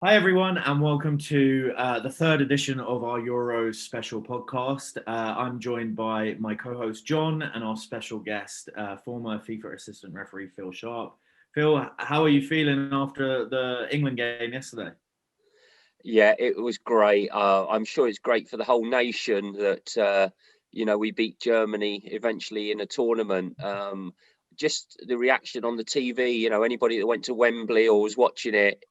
Hi, everyone, and welcome to the third edition of our Euros special podcast. I'm joined by my co host John and our special guest, former FIFA assistant referee Phil Sharp. Phil, how are you feeling after the England game yesterday? Yeah, it was great. I'm sure it's great for the whole nation that we beat Germany eventually in a tournament. Just the reaction on the TV, anybody that went to Wembley or was watching it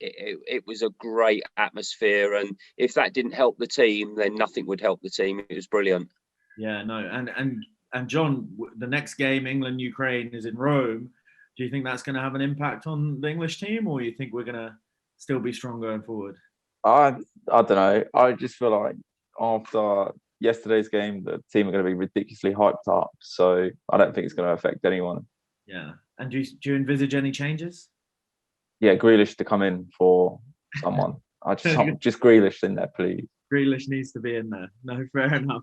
was a great atmosphere. And if that didn't help the team, then nothing would help the team. It was brilliant. Yeah, no, and John, the next game, England Ukraine, is in Rome. Do you think that's going to have an impact on the English team, or you think we're going to still be strong going forward? I I don't know. I just feel like after yesterday's game, the team are going to be ridiculously hyped up. So I don't think it's going to affect anyone. Yeah, and do you envisage any changes? Yeah, Grealish to come in for someone. I just Grealish in there, please. Grealish needs to be in there. No, fair enough.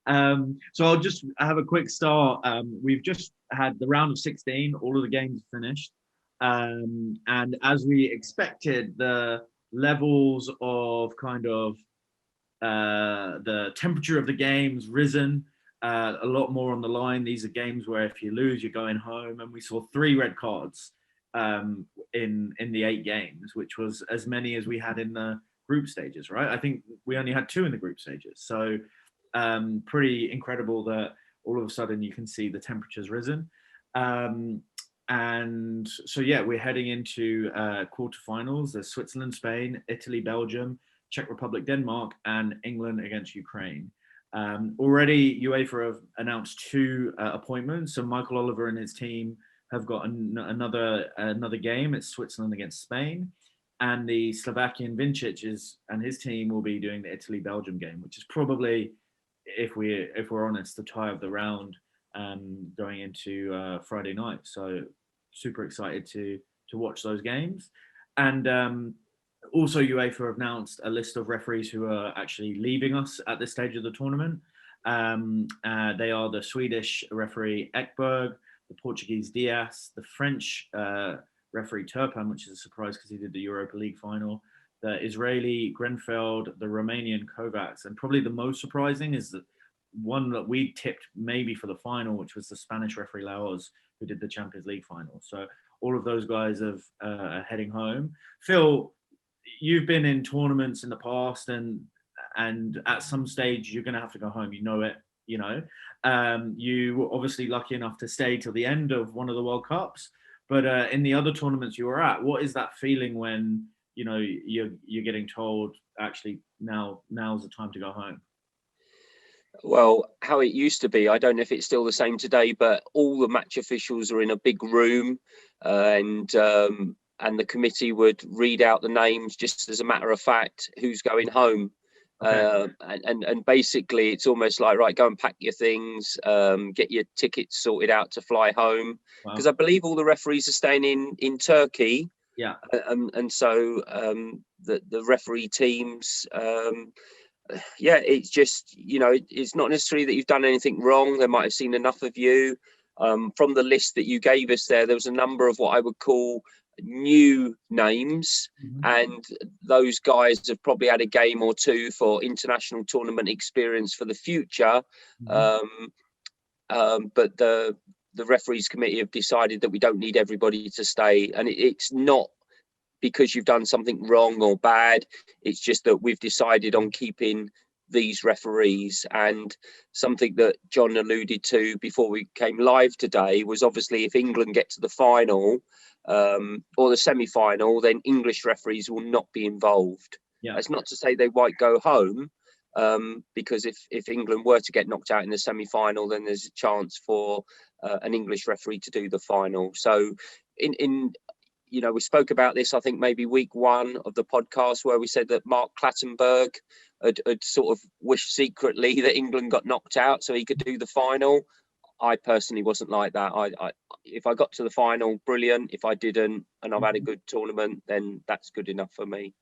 So I'll just have a quick start. We've just had the round of 16. All of the games finished. And as we expected, the levels of kind of the temperature of the games risen a lot more on the line. These are games where if you lose, you're going home. And we saw 3 red cards in the 8 games, which was as many as we had in the group stages, right? I think we only had 2 in the group stages. So pretty incredible that all of a sudden you can see the temperatures risen. And so, yeah, we're heading into quarterfinals. There's Switzerland, Spain, Italy, Belgium, Czech Republic, Denmark, and England against Ukraine. Already, UEFA have announced 2 appointments. So Michael Oliver and his team have got another game. It's Switzerland against Spain, and the Slovakian Vincic and his team will be doing the Italy-Belgium game, which is probably, if we're honest, the tie of the round going into Friday night. So super excited to watch those games. And also, UEFA have announced a list of referees who are actually leaving us at this stage of the tournament. They are the Swedish referee Ekberg, the Portuguese Diaz, the French referee Turpin, which is a surprise because he did the Europa League final, the Israeli Grenfeld, the Romanian Kovacs, and probably the most surprising is the one that we tipped maybe for the final, which was the Spanish referee Laos, who did the Champions League final. So all of those guys are heading home. Phil, you've been in tournaments in the past, and at some stage you're going to have to go home. You know it. You were obviously lucky enough to stay till the end of one of the World Cups, but in the other tournaments you were at, what is that feeling when you're getting told actually now's the time to go home? Well, how it used to be, I don't know if it's still the same today, but all the match officials are in a big room, and the committee would read out the names just as a matter of fact who's going home. Okay. And basically it's almost like, right, go and pack your things, get your tickets sorted out to fly home, because I believe all the referees are staying in Turkey. Yeah. And so the referee teams, yeah, it's just, it's not necessarily that you've done anything wrong. They might have seen enough of you. From the list that you gave us there was a number of what I would call new names, and those guys have probably had a game or 2 for international tournament experience for the future. But the referees committee have decided that we don't need everybody to stay, and it's not because you've done something wrong or bad. It's just that we've decided on keeping these referees. And something that John alluded to before we came live today was, obviously, if England get to the final or the semi-final, then English referees will not be involved. Yeah. That's not to say they might go home, because if England were to get knocked out in the semi-final, then there's a chance for an English referee to do the final. So we spoke about this, I think maybe week 1 of the podcast, where we said that Mark Clattenburg had sort of wished secretly that England got knocked out so he could do the final. I personally wasn't like that. If I got to the final, brilliant. If I didn't, and I've had a good tournament, then that's good enough for me.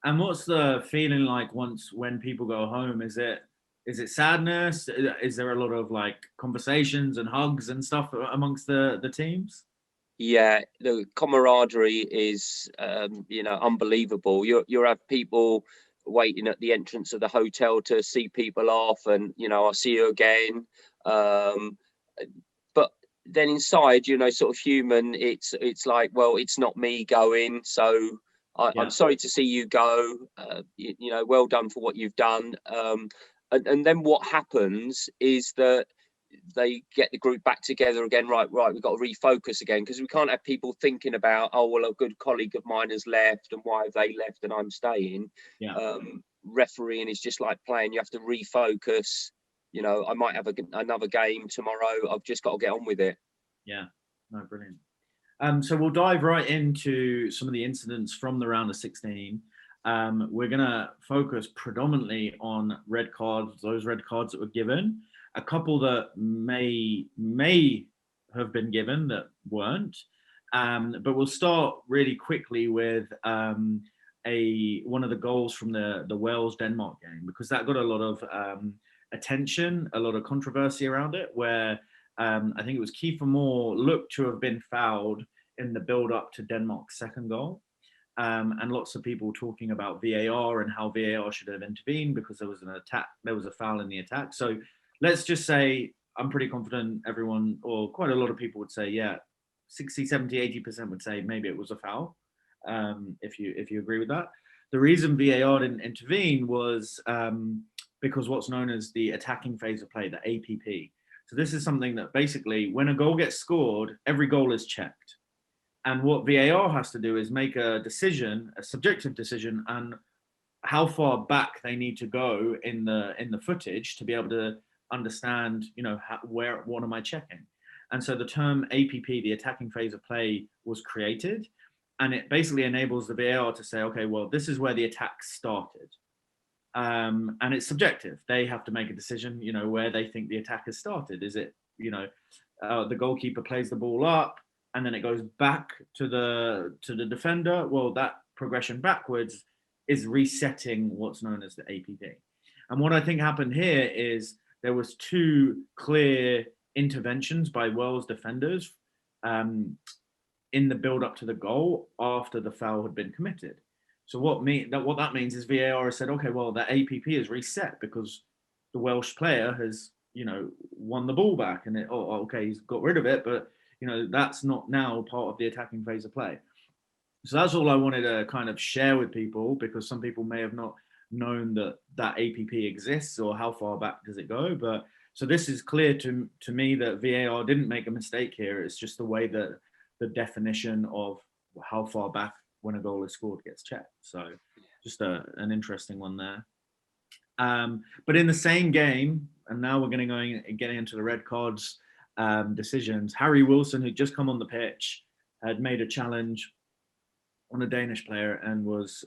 And what's the feeling like when people go home? Is it sadness? Is there a lot of like conversations and hugs and stuff amongst the teams? Yeah, the camaraderie is, unbelievable. You'll have people waiting at the entrance of the hotel to see people off, and I'll see you again. Um, but then inside, sort of human, it's like, well, it's not me going, so I'm sorry to see you go. Well done for what you've done. And then what happens is that they get the group back together again. Right, we've got to refocus again, because we can't have people thinking about, oh well, a good colleague of mine has left and why have they left and I'm staying. Refereeing is just like playing. You have to refocus. I might have another game tomorrow, I've just got to get on with it. Brilliant. So we'll dive right into some of the incidents from the round of 16. We're going to focus predominantly on red cards, those red cards that were given, a couple that may have been given that weren't. But we'll start really quickly with one of the goals from the Wales-Denmark game, because that got a lot of attention, a lot of controversy around it, where I think it was Kiefer Moore looked to have been fouled in the build-up to Denmark's second goal. And lots of people talking about VAR and how VAR should have intervened because there was an attack, there was a foul in the attack. So let's just say I'm pretty confident everyone, or quite a lot of people would say, yeah, 60, 70, 80% would say maybe it was a foul, if you agree with that. The reason VAR didn't intervene was because what's known as the attacking phase of play, the APP. So this is something that basically when a goal gets scored, every goal is checked. And what VAR has to do is make a decision, a subjective decision, and how far back they need to go in the footage to be able to understand, what am I checking? And so the term APP, the attacking phase of play, was created, and it basically enables the VAR to say, okay, well, this is where the attack started. And it's subjective. They have to make a decision, where they think the attack has started. Is it, the goalkeeper plays the ball up and then it goes back to the defender? Well, that progression backwards is resetting what's known as the APP. And what I think happened here is there was two clear interventions by Wales defenders in the build up to the goal after the foul had been committed. So what that means is VAR has said, okay, well, that APP is reset because the Welsh player has, won the ball back, and okay, he's got rid of it, but that's not now part of the attacking phase of play. So that's all I wanted to kind of share with people, because some people may have not known that APP exists, or how far back does it go. But so this is clear to me that VAR didn't make a mistake here. It's just the way that the definition of how far back when a goal is scored gets checked. So just an interesting one there. But in the same game, and now we're getting into the red cards decisions, Harry Wilson, who'd just come on the pitch, had made a challenge on a Danish player and was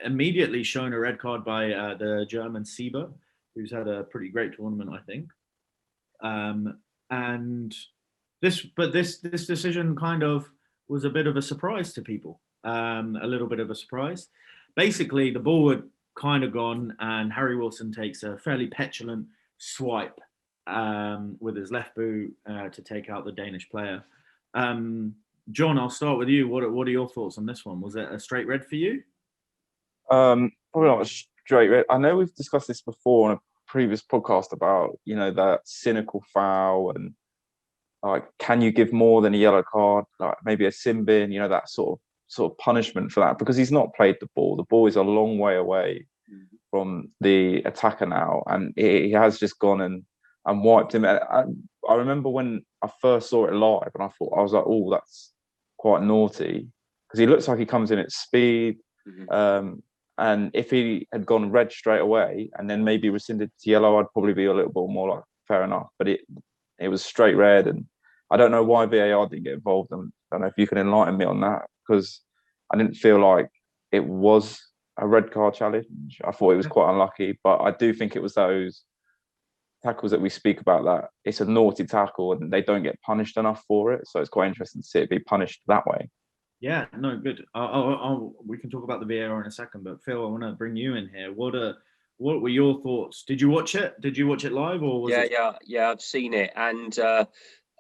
immediately shown a red card by the German Sieber, who's had a pretty great tournament, I think. And this decision kind of was a bit of a surprise to people, a little bit of a surprise. Basically, the ball had kind of gone, and Harry Wilson takes a fairly petulant swipe with his left boot to take out the Danish player. John, I'll start with you. What are your thoughts on this one? Was it a straight red for you? Probably not a straight red. I know we've discussed this before on a previous podcast about, that cynical foul, and like, can you give more than a yellow card, like maybe a sin bin, that sort of punishment for that, because he's not played the ball. The ball is a long way away from the attacker now, and he has just gone and wiped him. I remember when I first saw it live, and I was like, oh, that's quite naughty, because he looks like he comes in at speed. And if he had gone red straight away and then maybe rescinded to yellow, I'd probably be a little bit more like, fair enough. But it was straight red, and I don't know why VAR didn't get involved. And I don't know if you can enlighten me on that, because I didn't feel like it was a red card challenge. I thought it was quite unlucky, but I do think it was those tackles that we speak about, that it's a naughty tackle and they don't get punished enough for it. So it's quite interesting to see it be punished that way. Yeah, no, good. We can talk about the VAR in a second, but Phil, I want to bring you in here. What were your thoughts? Did you watch it? Did you watch it live, or was it? Yeah, I've seen it, and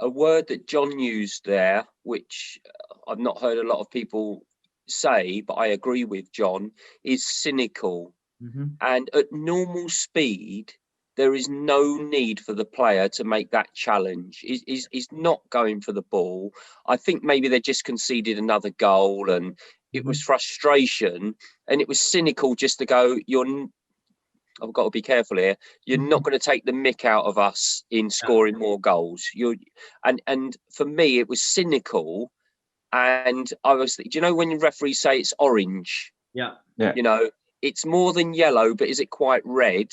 a word that John used there, which I've not heard a lot of people say, but I agree with John, is cynical. Mm-hmm. And at normal speed, there is no need for the player to make that challenge. He's not going for the ball. I think maybe they just conceded another goal and it was frustration, and it was cynical just to go, I've got to be careful here. You're not going to take the mick out of us in scoring more goals. And for me, it was cynical. And I was, do you know when referees say it's orange? Yeah. You know, it's more than yellow, but is it quite red?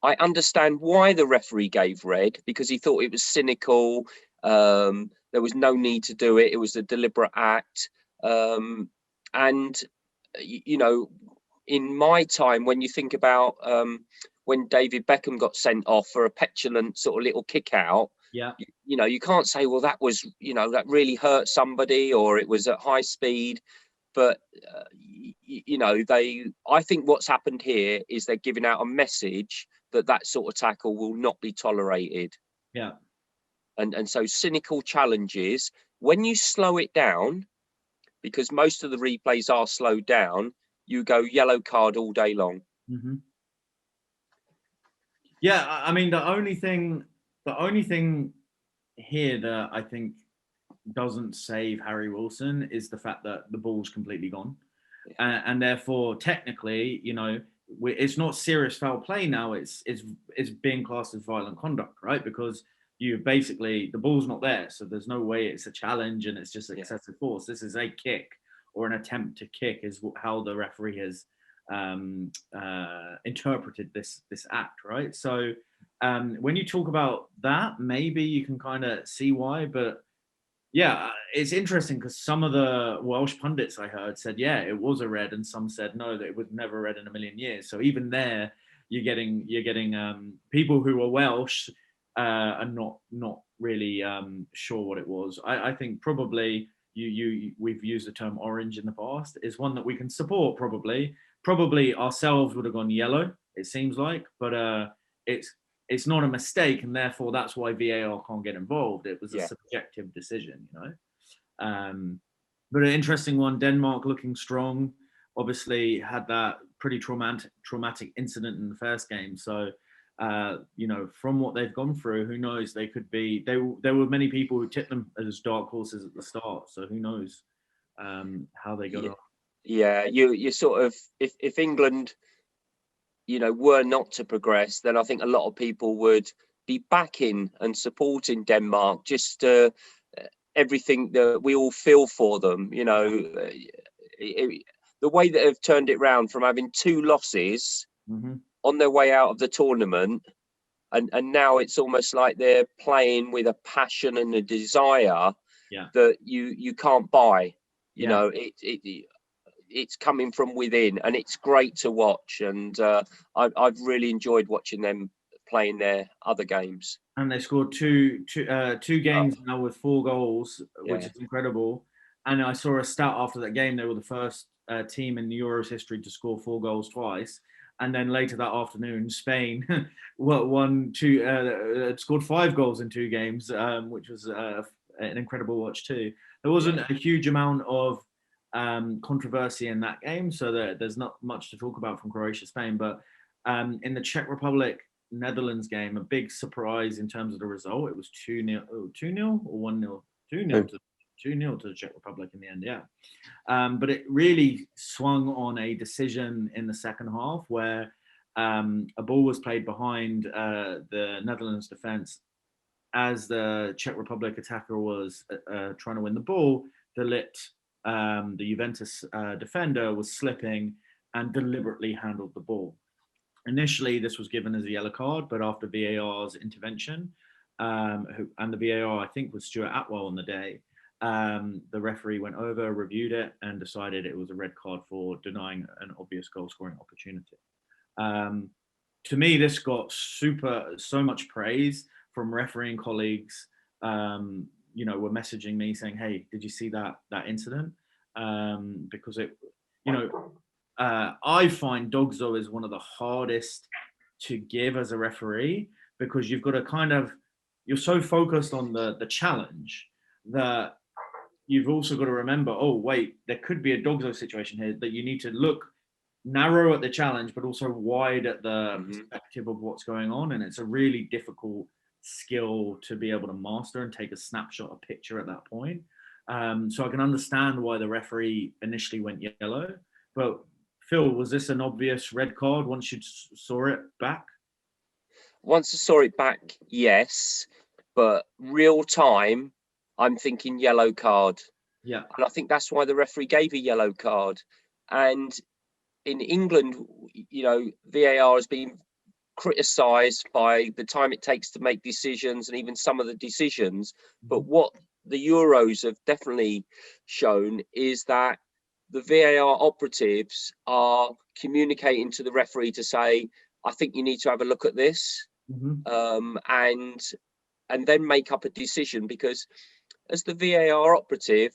I understand why the referee gave red, because he thought it was cynical. There was no need to do it. It was a deliberate act. And, you know, in my time, when you think about when David Beckham got sent off for a petulant sort of little kick out, Yeah. you know, you can't say, well, that was, you know, that really hurt somebody or it was at high speed. But, you know, I think what's happened here is they're giving out a message that that sort of tackle will not be tolerated. Yeah. And so cynical challenges, when you slow it down, because most of the replays are slowed down, you go yellow card all day long. Mm-hmm. Yeah, I mean, the only thing here that I think doesn't save Harry Wilson is the fact that the ball's completely gone, and therefore, technically, you know, it's not serious foul play now. It's being classed as violent conduct, right? Because you basically, the ball's not there, so there's no way it's a challenge, and it's just excessive force. This is a kick or an attempt to kick, is how the referee has interpreted this act, right? So when you talk about that, maybe you can kind of see why. But yeah, it's interesting because some of the Welsh pundits I heard said, yeah, it was a red, and some said no, that it was never red in a million years. So even there, you're getting people who are Welsh are not really sure what it was. I think probably we've used the term orange in the past, is one that we can support. Probably ourselves would have gone yellow, it seems like, but it's not a mistake, and therefore that's why VAR can't get involved. It was a subjective decision, you know. But an interesting one. Denmark looking strong. Obviously had that pretty traumatic incident in the first game. So you know, from what they've gone through, who knows? They could be. There were many people who tipped them as dark horses at the start. So who knows how they got off. Yeah, you sort of, if England, you know, were not to progress, then I think a lot of people would be backing and supporting Denmark. Just everything that we all feel for them, you know, the way that they've turned it round from having 2 losses on their way out of the tournament, and now it's almost like they're playing with a passion and a desire that you can't buy. You know, it's coming from within, and it's great to watch. And I've really enjoyed watching them playing their other games. And they scored two games now with 4 goals, which is incredible. And I saw a stat after that game; they were the first team in the Euros history to score 4 goals twice. And then later that afternoon, Spain scored 5 goals in 2 games, which was an incredible watch too. There wasn't a huge amount of controversy in that game, so there's not much to talk about from Croatia-Spain. But in the Czech Republic Netherlands game, a big surprise in terms of the result. It was 2-0 or 1-0, 2-0 to the Czech Republic in the end. Yeah. But it really swung on a decision in the second half where a ball was played behind the Netherlands defense. As the Czech Republic attacker was trying to win the ball, the Juventus defender was slipping and deliberately handled the ball. Initially, this was given as a yellow card, but after VAR's intervention, and the VAR, I think, was Stuart Atwell on the day, the referee went over, reviewed it, and decided it was a red card for denying an obvious goal-scoring opportunity. To me, this got so much praise from refereeing colleagues. You know, were messaging me saying, "Hey, did you see that incident?" Because it, you know. I find Dogzo is one of the hardest to give as a referee, because you've got to kind of you're so focused on the challenge that you've also got to remember, oh wait, there could be a Dogzo situation here, that you need to look narrow at the challenge, but also wide at the perspective of what's going on. And it's a really difficult skill to be able to master and take a snapshot, a picture at that point. So I can understand why the referee initially went yellow. But Phil, was this an obvious red card once you saw it back? Once I saw it back, yes. But real time, I'm thinking yellow card. Yeah. And I think that's why the referee gave a yellow card. And in England, you know, VAR has been criticised by the time it takes to make decisions and even some of the decisions. But what the Euros have definitely shown is that the VAR operatives are communicating to the referee to say, I think you need to have a look at this, and then make up a decision. Because as the VAR operative,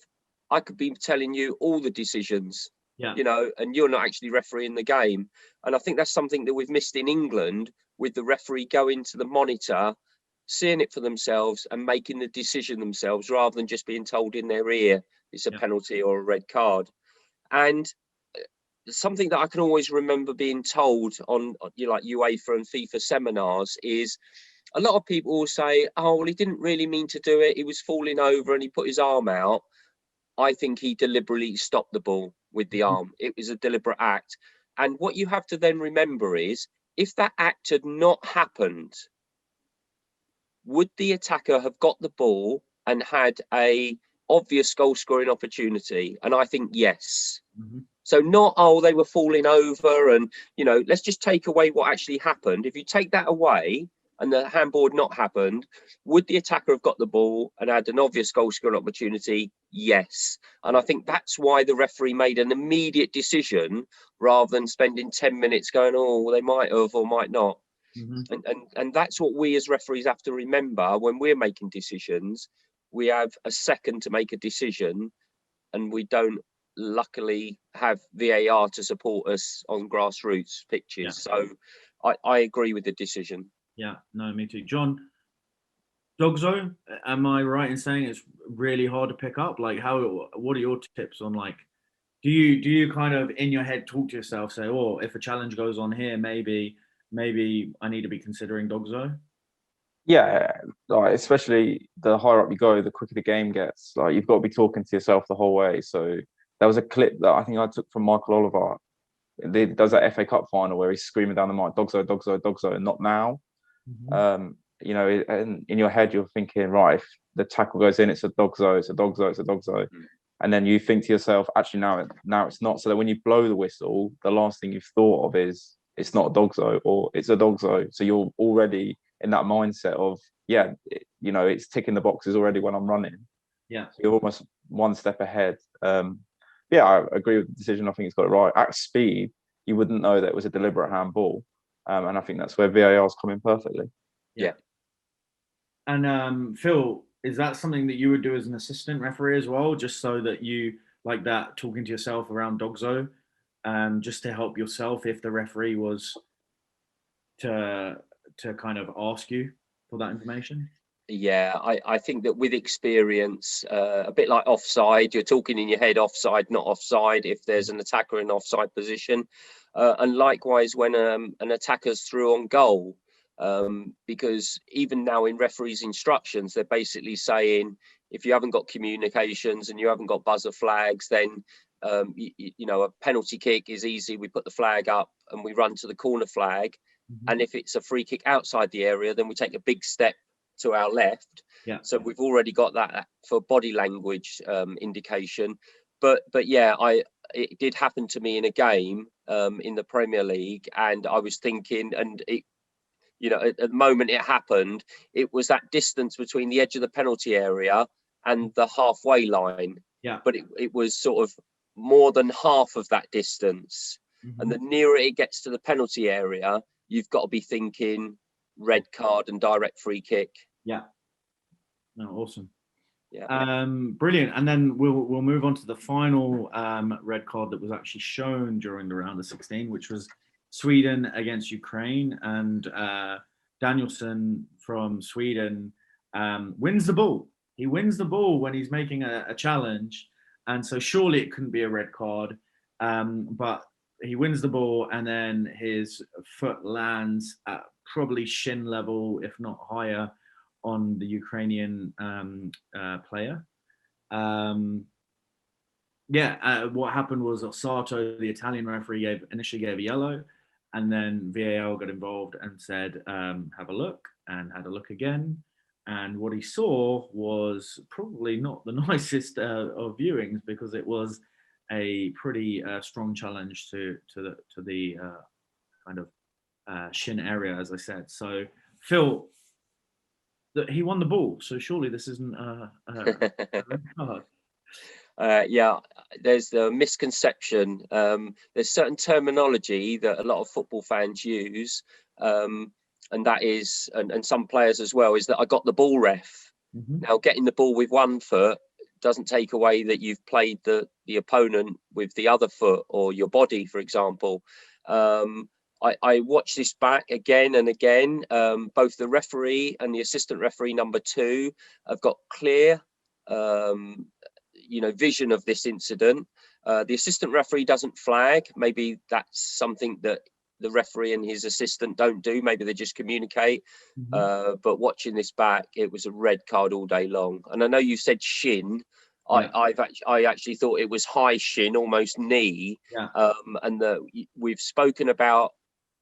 I could be telling you all the decisions, you know, and you're not actually refereeing the game. And I think that's something that we've missed in England, with the referee going to the monitor, seeing it for themselves and making the decision themselves, rather than just being told in their ear it's a penalty or a red card. And something that I can always remember being told on, you know, like UEFA and FIFA seminars is, a lot of people will say, oh, well, he didn't really mean to do it, he was falling over and he put his arm out. I think he deliberately stopped the ball with the arm. It was a deliberate act. And what you have to then remember is, if that act had not happened, would the attacker have got the ball and had a obvious goal scoring opportunity? And I think yes. So not, oh, they were falling over and, you know, let's just take away what actually happened. If you take that away and the handball had not happened, would the attacker have got the ball and had an obvious goal scoring opportunity? Yes. And I think that's why the referee made an immediate decision, rather than spending 10 minutes going, oh, well, they might have or might not. And that's what we as referees have to remember when we're making decisions. We have a second to make a decision, and we don't luckily have VAR to support us on grassroots pitches. So I agree with the decision. Yeah, no, me too. John, Dogzo, am I right in saying it's really hard to pick up? Like, what are your tips on, like, do you kind of in your head talk to yourself, say, oh, if a challenge goes on here, maybe I need to be considering Dogzo? Yeah, like, especially the higher up you go, the quicker the game gets. Like, you've got to be talking to yourself the whole way. So there was a clip that I think I took from Michael Oliver. He does that FA Cup final where he's screaming down the mic, Dogzo, Dogzo, Dogzo, and not now. You know, and in your head you're thinking, right, if the tackle goes in, it's a Dogzo, it's a Dogzo, it's a Dogzo. And then you think to yourself, actually now it's not. So that when you blow the whistle, the last thing you've thought of is it's not a Dogzo or it's a Dogzo. So you're already in that mindset of, you know, it's ticking the boxes already when I'm running. Yeah. So you're almost one step ahead. Yeah, I agree with the decision. I think it's got it right. At speed, you wouldn't know that it was a deliberate handball. And I think that's where VAR's come in perfectly. Yeah. And Phil, is that something that you would do as an assistant referee as well, just so that you, like that, talking to yourself around Dogzo, just to help yourself if the referee was to kind of ask you for that information? Yeah, I think that with experience, a bit like offside, you're talking in your head, offside, not offside, if there's an attacker in offside position. And likewise, when an attacker's through on goal, because even now in referees' instructions, they're basically saying, if you haven't got communications and you haven't got buzzer flags, then you know, a penalty kick is easy. We put the flag up and we run to the corner flag. And if it's a free kick outside the area, then we take a big step to our left. So we've already got that for body language indication. But yeah, it did happen to me in a game in the Premier League, and I was thinking, and it, you know, at the moment it happened, it was that distance between the edge of the penalty area and the halfway line. But it was sort of more than half of that distance. And the nearer it gets to the penalty area, you've got to be thinking red card and direct free kick. No, awesome. Yeah. Brilliant. And then we'll move on to the final red card that was actually shown during the round of 16, which was Sweden against Ukraine. And Danielson from Sweden wins the ball. He wins the ball when he's making a challenge, and so surely it couldn't be a red card. But he wins the ball, and then his foot lands at probably shin level, if not higher, on the Ukrainian player. What happened was Osato, the Italian referee, initially gave a yellow, and then VAR got involved and said, have a look, and had a look again. And what he saw was probably not the nicest of viewings, because it was a pretty strong challenge to the kind of shin area, as I said. So Phil, he won the ball, so surely this isn't a red card. Yeah, there's the misconception. There's certain terminology that a lot of football fans use, and that is, and some players as well, is that I got the ball, ref. Mm-hmm. Now, getting the ball with one foot doesn't take away that you've played the opponent with the other foot, or your body, for example. I watched this back again and again. Both the referee and the assistant referee number 2 have got clear vision of this incident. The assistant referee doesn't flag. Maybe that's something that the referee and his assistant don't do. Maybe they just communicate. Mm-hmm. But watching this back, it was a red card all day long. And I know you said shin. Yeah. I actually thought it was high shin, almost knee. Yeah. And we've spoken about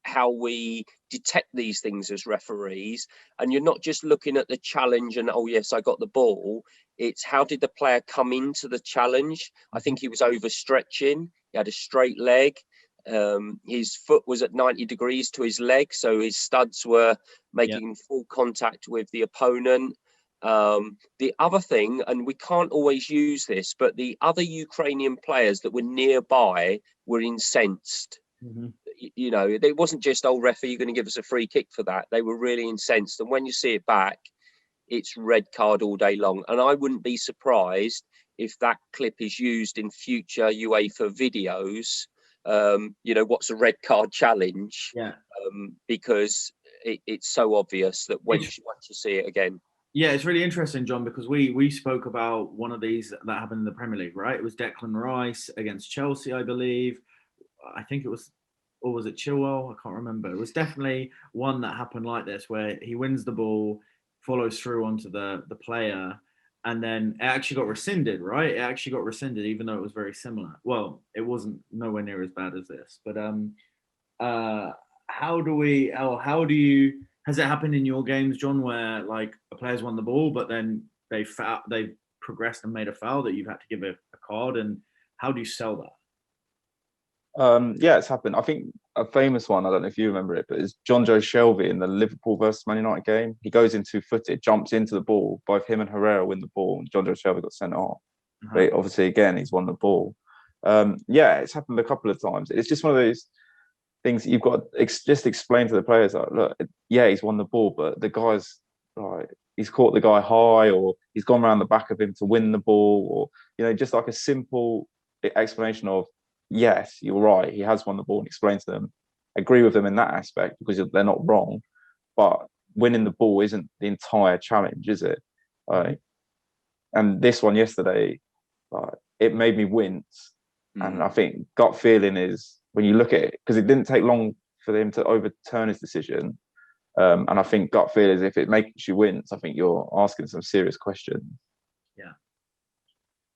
how we detect these things as referees, and you're not just looking at the challenge and, oh yes, I got the ball. It's how did the player come into the challenge. I think he was overstretching. He had a straight leg. His foot was at 90 degrees to his leg, so his studs were making full contact with the opponent. The other thing, and we can't always use this, but the other Ukrainian players that were nearby were incensed. Mm-hmm. It wasn't just, oh, referee, you're going to give us a free kick for that. They were really incensed. And when you see it back, it's red card all day long. And I wouldn't be surprised if that clip is used in future UEFA videos. What's a red card challenge? Yeah. Because it's so obvious that once you see it again. Yeah, it's really interesting, John, because we spoke about one of these that happened in the Premier League, right? It was Declan Rice against Chelsea, I believe. I think it was, or was it Chilwell? I can't remember. It was definitely one that happened like this, where he wins the ball, follows through onto the player, and then it actually got rescinded, right? It actually got rescinded, even though it was very similar. Well, it wasn't nowhere near as bad as this. But has it happened in your games, John, where like a player's won the ball, but then they progressed and made a foul that you've had to give a card? And how do you sell that? Yeah, it's happened. I think a famous one, I don't know if you remember it, but it's John Joe Shelby in the Liverpool versus Man United game. He goes in 2-footed, jumps into the ball. Both him and Herrera win the ball, and John Joe Shelby got sent off. Uh-huh. But obviously, again, he's won the ball. It's happened a couple of times. It's just one of those things that you've got to just explain to the players, like, look, yeah, he's won the ball, but the guy's like, he's caught the guy high, or he's gone around the back of him to win the ball, or, just like a simple explanation of, yes, you're right, he has won the ball, and explain to them, agree with them in that aspect, because they're not wrong, but winning the ball isn't the entire challenge, is it? Right? And this one yesterday, it made me wince. And I think gut feeling is, when you look at it, because it didn't take long for him to overturn his decision, and I think gut feel is, if it makes you wince, I think you're asking some serious questions. Yeah.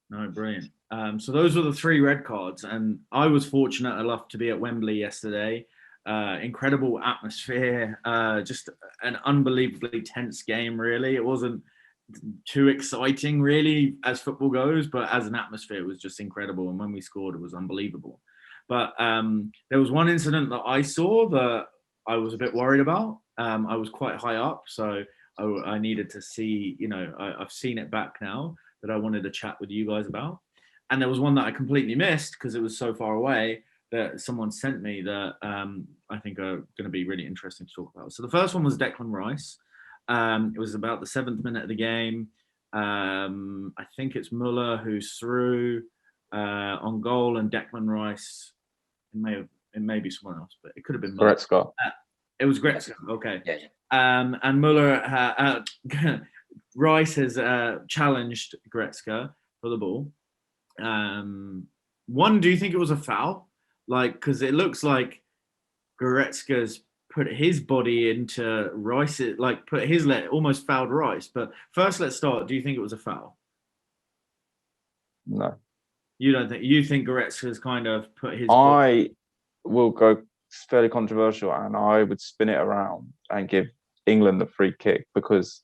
No, brilliant. So those were the 3 red cards, and I was fortunate enough to be at Wembley yesterday. Incredible atmosphere, just an unbelievably tense game, really. It wasn't too exciting, really, as football goes, but as an atmosphere, it was just incredible. And when we scored, it was unbelievable. But there was one incident that I saw that I was a bit worried about. I was quite high up, so I needed to see, I've seen it back now, that I wanted to chat with you guys about. And there was one that I completely missed because it was so far away, that someone sent me, that I think are going to be really interesting to talk about. So the first one was Declan Rice. It was about the 7th minute of the game. I think it's Muller who's through on goal, and Declan Rice, it may be someone else, but it could have been Muller. Goretzka. It was Goretzka, okay. Yeah. And Muller Rice has challenged Goretzka for the ball. One, do you think it was a foul? Like, because it looks like Goretzka's put his body into Rice, like put his leg, almost fouled Rice. But first, let's start. Do you think it was a foul? No. You don't think? You think Goretzka's kind of put his? I will go fairly controversial, and I would spin it around and give England the free kick, because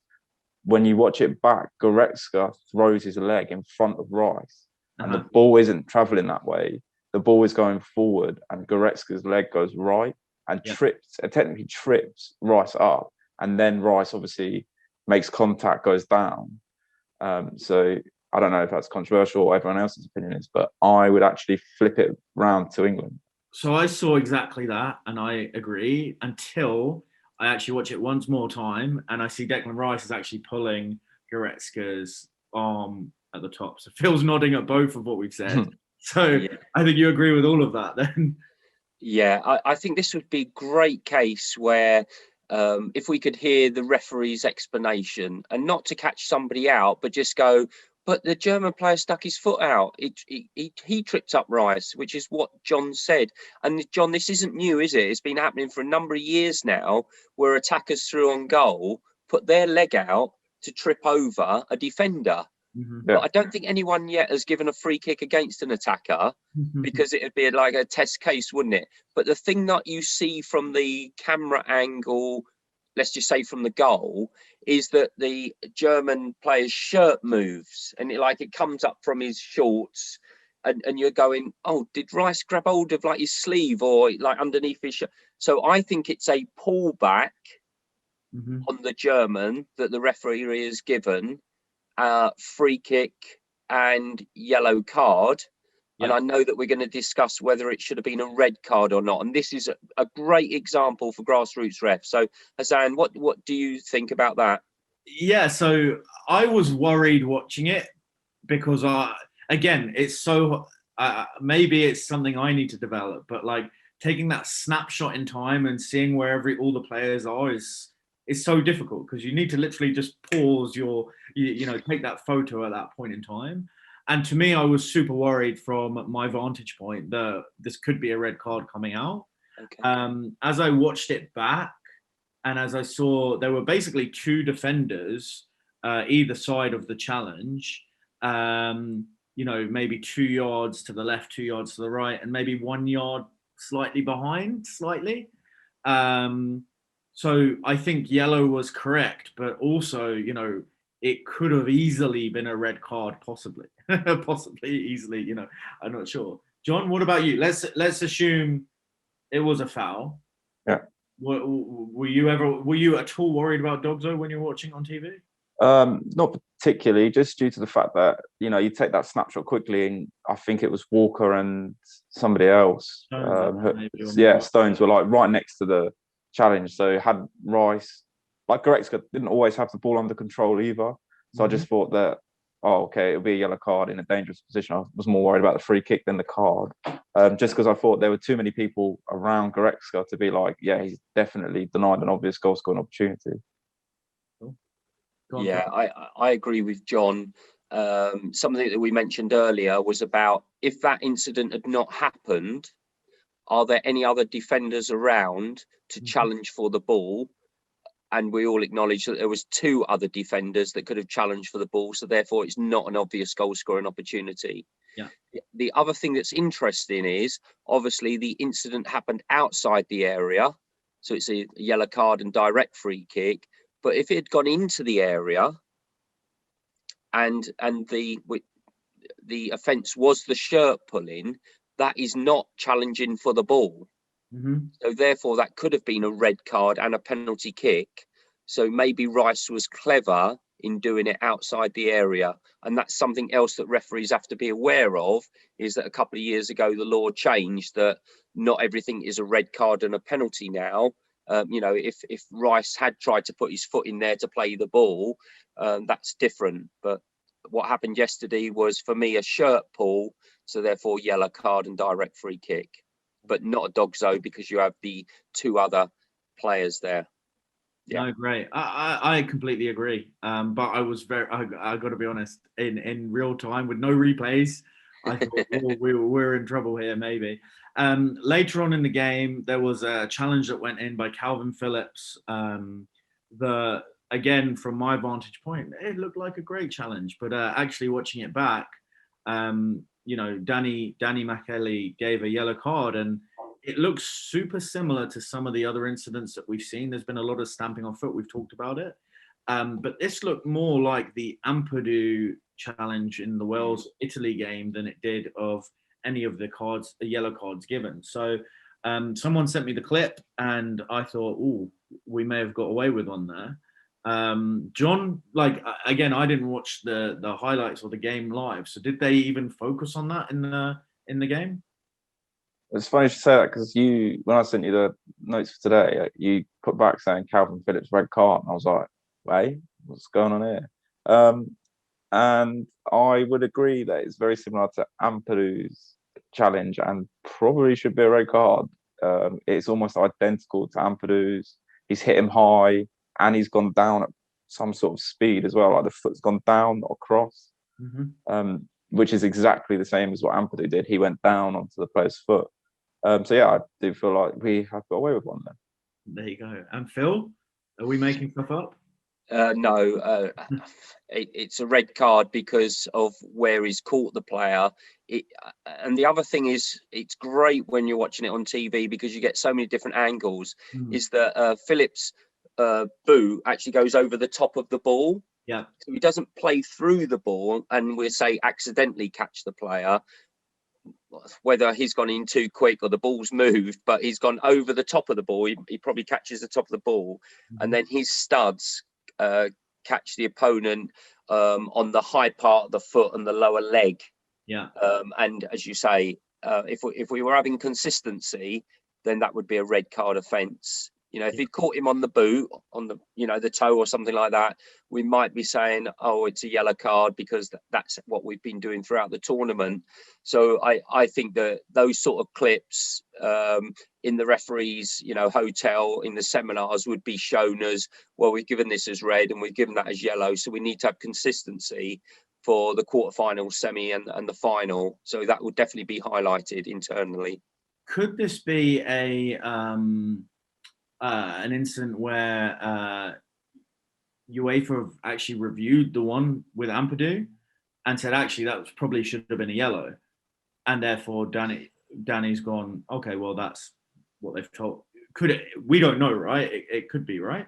when you watch it back, Goretzka throws his leg in front of Rice, and the ball isn't traveling that way. The ball is going forward, and Goretzka's leg goes right and technically trips Rice up, and then Rice obviously makes contact, goes down. So I don't know if that's controversial or everyone else's opinion is, but I would actually flip it round to England. So I saw exactly that, and I agree until I actually watch it once more time, and I see Declan Rice is actually pulling Goretzka's arm at the top. So Phil's nodding at both of what we've said. So yeah. I think you agree with all of that then. Yeah, I think this would be a great case where if we could hear the referee's explanation, and not to catch somebody out, but just go, but the German player stuck his foot out. He tripped up Rice, which is what John said. And John, this isn't new, is it? It's been happening for a number of years now, where attackers through on goal put their leg out to trip over a defender. Mm-hmm. But I don't think anyone yet has given a free kick against an attacker, because it'd be like a test case, wouldn't it? But the thing that you see from the camera angle, let's just say from the goal, is that the German player's shirt moves, and it comes up from his shorts, and you're going, oh, did Rice grab hold of like his sleeve or like underneath his shirt? So I think it's a pullback on the German that the referee has given. Free kick and yellow card. Yep. And I know that we're going to discuss whether it should have been a red card or not. And this is a great example for grassroots ref. So Hassan, what do you think about that? Yeah, so I was worried watching it because again, it's so maybe it's something I need to develop, but like taking that snapshot in time and seeing where all the players are is so difficult, because you need to literally just pause take that photo at that point in time. And to me, I was super worried from my vantage point that this could be a red card coming out. Okay. As I watched it back, and as I saw, there were basically two defenders either side of the challenge, maybe 2 yards to the left, 2 yards to the right, and maybe 1 yard slightly behind, So I think yellow was correct, but also, it could have easily been a red card, possibly easily, I'm not sure. John, what about you? Let's assume it was a foul. Yeah. Were you at all worried about Dogzo when you were watching on TV? Not particularly, just due to the fact that, you take that snapshot quickly, and I think it was Walker and somebody else. Stones were like right next to the challenge. So had Rice, like Goretzka didn't always have the ball under control either. So I just thought that, it'll be a yellow card in a dangerous position. I was more worried about the free kick than the card, just because I thought there were too many people around Goretzka to be like, yeah, he's definitely denied an obvious goal scoring opportunity. Yeah, I agree with John. Something that we mentioned earlier was about, if that incident had not happened, are there any other defenders around to challenge for the ball? And we all acknowledge that there was 2 other defenders that could have challenged for the ball. So therefore, it's not an obvious goal scoring opportunity. Yeah. The other thing that's interesting is, obviously, the incident happened outside the area. So it's a yellow card and direct free kick. But if it had gone into the area and the offence was the shirt pulling, that is not challenging for the ball. So therefore, that could have been a red card and a penalty kick. So maybe Rice was clever in doing it outside the area. And that's something else that referees have to be aware of, is that a couple of years ago, the law changed that not everything is a red card and a penalty now. If Rice had tried to put his foot in there to play the ball, that's different. But what happened yesterday was, for me, a shirt pull. So therefore, yellow card and direct free kick. But not a Dogzo, because you have the 2 other players there. Yeah. No, great. I completely agree. But I was I got to be honest, in real time with no replays, I thought we're in trouble here, maybe. Later on in the game, there was a challenge that went in by Calvin Phillips. Again, from my vantage point, it looked like a great challenge, but actually watching it back, Danny McKelly gave a yellow card, and it looks super similar to some of the other incidents that we've seen. There's been a lot of stamping on foot. We've talked about it. But this looked more like the Ampadu challenge in the Wales-Italy game than it did of any of the yellow cards given. So someone sent me the clip, and I thought, we may have got away with one there. John, again, I didn't watch the highlights or the game live. So did they even focus on that in the game? It's funny you should say that, because when I sent you the notes for today, you put back saying Calvin Phillips red card, and I was like, wait, what's going on here? And I would agree that it's very similar to Ampadu's challenge and probably should be a red card. It's almost identical to Ampadu's. He's hit him high and he's gone down at some sort of speed as well. Like the foot's gone down, not across, which is exactly the same as what Ampadu did. He went down onto the player's foot. So yeah, I do feel like we have got away with one there. There you go. And Phil, are we making stuff up? No, it's a red card because of where he's caught the player. And the other thing is, it's great when you're watching it on TV because you get so many different angles. Is that Phillips' boot actually goes over the top of the ball. Yeah. So he doesn't play through the ball and we'll say accidentally catch the player, whether he's gone in too quick or the ball's moved, but he's gone over the top of the ball. He probably catches the top of the ball, and then his studs catch the opponent on the high part of the foot and the lower leg. Yeah. And as you say, if we were having consistency, then that would be a red card offence. If he'd caught him on the boot, on the the toe or something like that, we might be saying, oh, it's a yellow card because that's what we've been doing throughout the tournament. So I think that those sort of clips in the referees, hotel, in the seminars would be shown as, well, we've given this as red and we've given that as yellow. So we need to have consistency for the quarterfinal, semi and the final. So that would definitely be highlighted internally. Could this be an incident where UEFA have actually reviewed the one with Ampadu and said, actually, that probably should have been a yellow, and therefore Danny's gone, okay, well, that's what they've told. Could it? We don't know, right? It could be, right?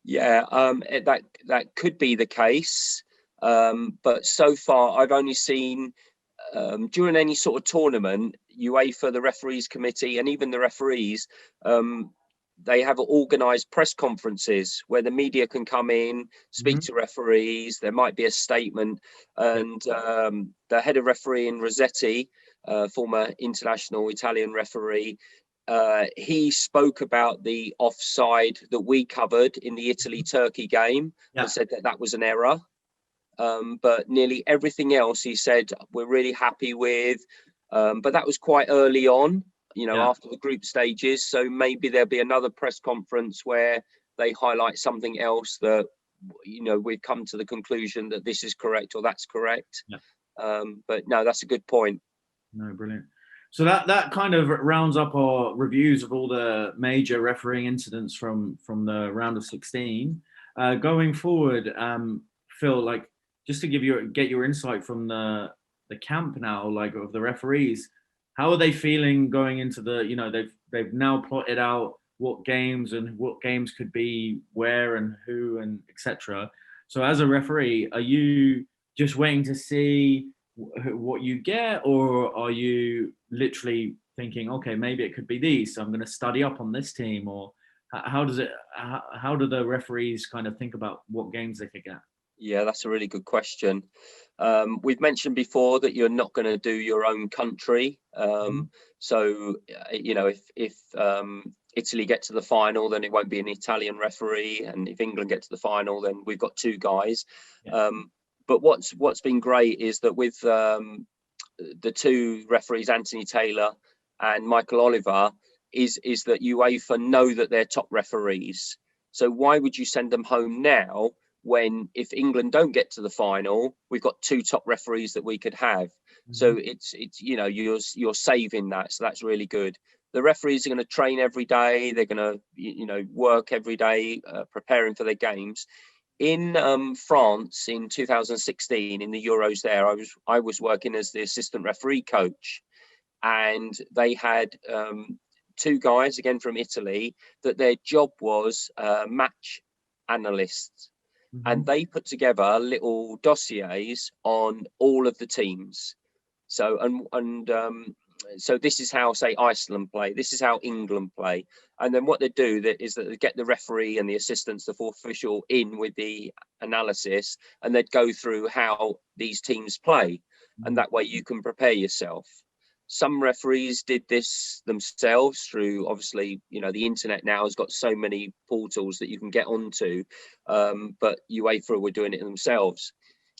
Yeah, that could be the case, but so far I've only seen during any sort of tournament, UEFA, the referees committee, and even the referees, they have organised press conferences where the media can come in, speak to referees. There might be a statement, and the head of referee in Rossetti, former international Italian referee, he spoke about the offside that we covered in the Italy-Turkey game and said that was an error. But nearly everything else he said we're really happy with. But that was quite early on, after the group stages. So maybe there'll be another press conference where they highlight something else that, we've come to the conclusion that this is correct or that's correct. Yeah. But no, that's a good point. No, brilliant. So that kind of rounds up our reviews of all the major refereeing incidents from the round of 16. Going forward, Phil, just to get your insight from the camp now, of the referees, how are they feeling going into the, they've now plotted out what games could be where and who and etc. So as a referee, are you just waiting to see what you get, or are you literally thinking, okay, maybe it could be these, so I'm going to study up on this team? Or how do the referees kind of think about what games they could get? Yeah, that's a really good question. We've mentioned before that you're not going to do your own country. So, if Italy get to the final, then it won't be an Italian referee. And if England get to the final, then we've got two guys. Yeah. But what's been great is that with the two referees, Anthony Taylor and Michael Oliver, is that UEFA know that they're top referees. So why would you send them home now when, if England don't get to the final, we've got 2 top referees that we could have? So it's you're saving that, so that's really good. The referees are going to train every day. They're going to work every day, preparing for their games. In France in 2016 in the Euros, there I was working as the assistant referee coach, and they had 2 guys again from Italy that their job was match analysts, and they put together little dossiers on all of the teams. So so this is how, say, Iceland play. This is how England play. And then what they do is that they get the referee and the assistants, the 4th official, in with the analysis, and they'd go through how these teams play. And that way you can prepare yourself. Some referees did this themselves through, obviously, the internet now has got so many portals that you can get onto, but UEFA were doing it themselves.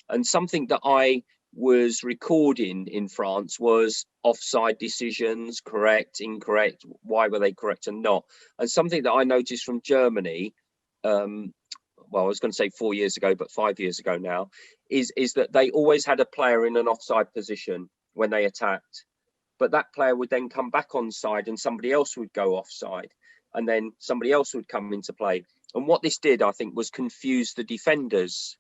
And something that I was recording in France was offside decisions, correct, incorrect, why were they correct and not. And something that I noticed from Germany, well, I was going to say 4 years ago, but 5 years ago now, is that they always had a player in an offside position when they attacked. But that player would then come back onside and somebody else would go offside, and then somebody else would come into play. And what this did, I think, was confuse the defenders.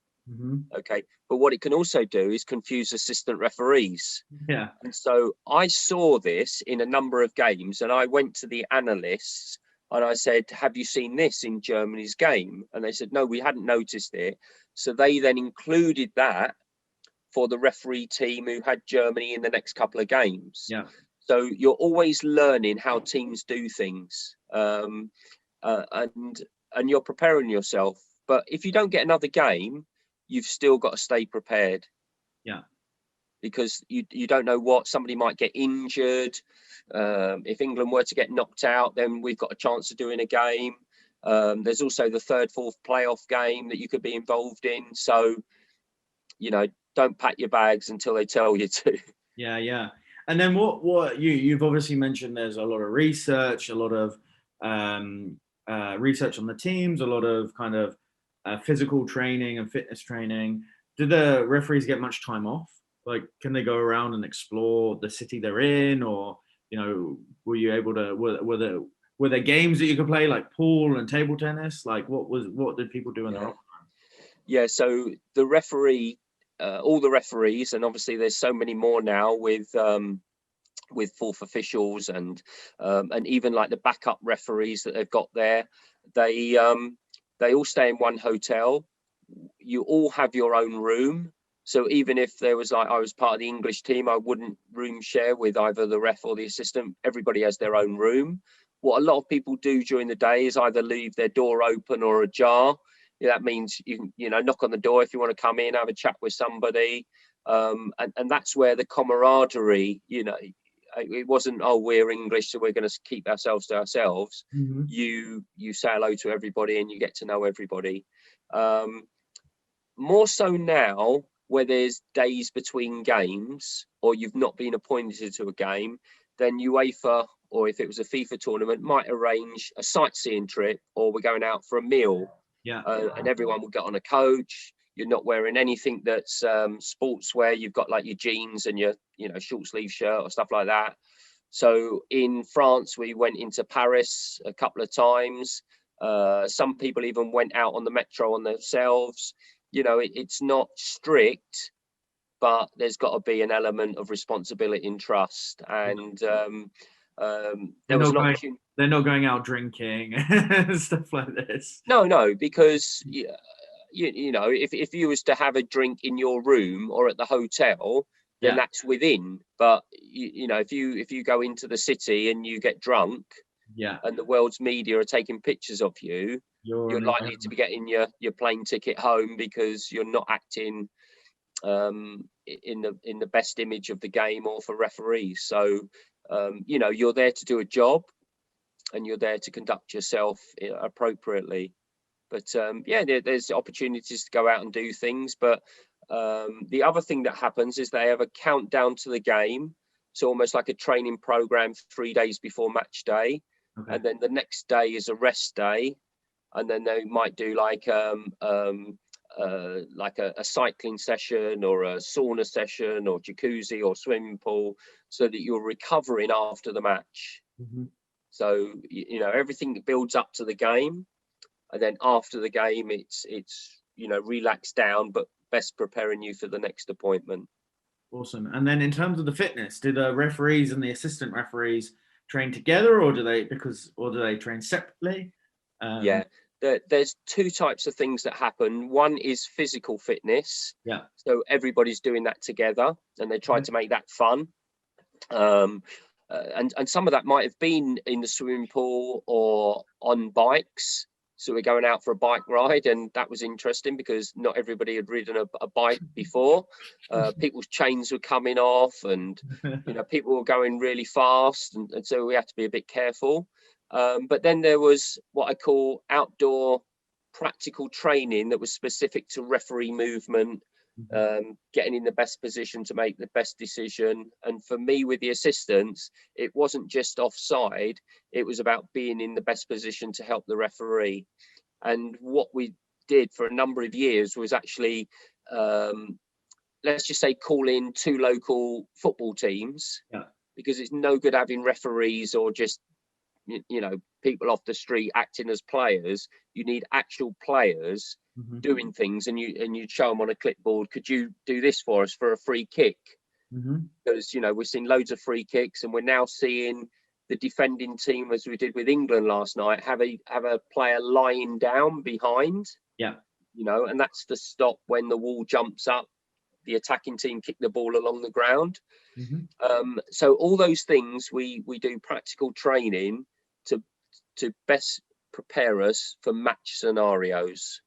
Okay, but what it can also do is confuse assistant referees. Yeah. And so I saw this in a number of games, and I went to the analysts and I said, have you seen this in Germany's game? And they said, no, we hadn't noticed it. So they then included that for the referee team who had Germany in the next couple of games. Yeah. So you're always learning how teams do things, and you're preparing yourself. But if you don't get another game, you've still got to stay prepared. Yeah. Because you don't know what, somebody might get injured. If England were to get knocked out, then we've got a chance of doing a game. There's also the 3rd, 4th playoff game that you could be involved in. So, don't pack your bags until they tell you to. Yeah. And then what you've obviously mentioned, there's a lot of research, a lot of research on the teams, a lot of kind of physical training and fitness training. Do the referees get much time off? Like, can they go around and explore the city they're in, or were you able to? Were there games that you could play, like pool and table tennis? Like, what did people do in their off time? Yeah, so the referee, all the referees, and obviously there's so many more now with 4th officials and even like the backup referees that they've got there. They all stay in one hotel. You all have your own room. So even if there was, like, I was part of the English team, I wouldn't room share with either the ref or the assistant. Everybody has their own room. What a lot of people do during the day is either leave their door open or ajar. That means you can, knock on the door if you want to come in, have a chat with somebody. And that's where the camaraderie, it wasn't, oh, we're English, so we're going to keep ourselves to ourselves. You say hello to everybody and you get to know everybody. More so now, where there's days between games or you've not been appointed to a game, then UEFA, or if it was a FIFA tournament, might arrange a sightseeing trip, or we're going out for a meal. Yeah. And everyone will get on a coach. You're not wearing anything that's sportswear. You've got like your jeans and your short sleeve shirt or stuff like that. So in France, we went into Paris a couple of times. Some people even went out on the metro on themselves. It's not strict, but there's got to be an element of responsibility and trust. And there was an opportunity. They're not going out drinking and stuff like this. No, because if you was to have a drink in your room or at the hotel, then that's within. But if you go into the city and you get drunk, and the world's media are taking pictures of you, you're likely to be getting your plane ticket home because you're not acting in the best image of the game or for referees. So you're there to do a job, and you're there to conduct yourself appropriately. But there's opportunities to go out and do things. But the other thing that happens is they have a countdown to the game. So almost like a training program 3 days before match day. Okay. And then the next day is a rest day. and then they might do like a cycling session or a sauna session or jacuzzi or swimming pool, so that you're recovering after the match. So everything builds up to the game, and then after the game it's relaxed down, but best preparing you for the next appointment. Awesome. And then in terms of the fitness, do the referees and the assistant referees train together, or do they train separately? Yeah, there's two types of things that happen. One is physical fitness. Yeah. So everybody's doing that together, and they try to make that fun. And some of that might have been in the swimming pool or on bikes. So we're going out for a bike ride, and that was interesting because not everybody had ridden a bike before. People's chains were coming off, and people were going really fast, and so we had to be a bit careful. But then there was what I call outdoor practical training that was specific to referee movement, getting in the best position to make the best decision. And for me, with the assistants, it wasn't just offside, it was about being in the best position to help the referee. And what we did for a number of years was actually, let's just say, call in 2 local football teams, because it's no good having referees or just people off the street acting as players. You need actual players doing things, and you show them on a clipboard, could you do this for us for a free kick? Because we're seeing loads of free kicks, and we're now seeing the defending team, as we did with England last night, have a player lying down behind, and that's to stop when the wall jumps up, the attacking team kick the ball along the ground. So all those things we do practical training to best prepare us for match scenarios.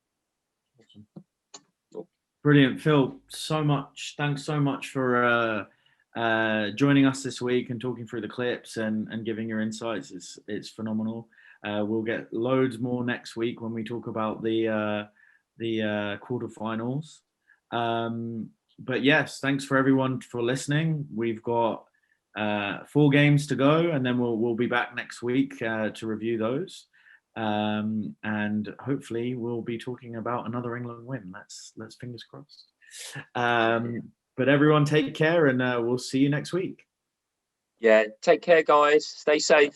Brilliant, Phil. Thanks so much for joining us this week and talking through the clips and giving your insights. It's phenomenal. We'll get loads more next week when we talk about the quarterfinals. But yes, thanks for everyone for listening. We've got 4 games to go, and then we'll be back next week to review those. And hopefully we'll be talking about another England win. Let's fingers crossed. But everyone take care, and we'll see you next week. Yeah, take care, guys. Stay safe.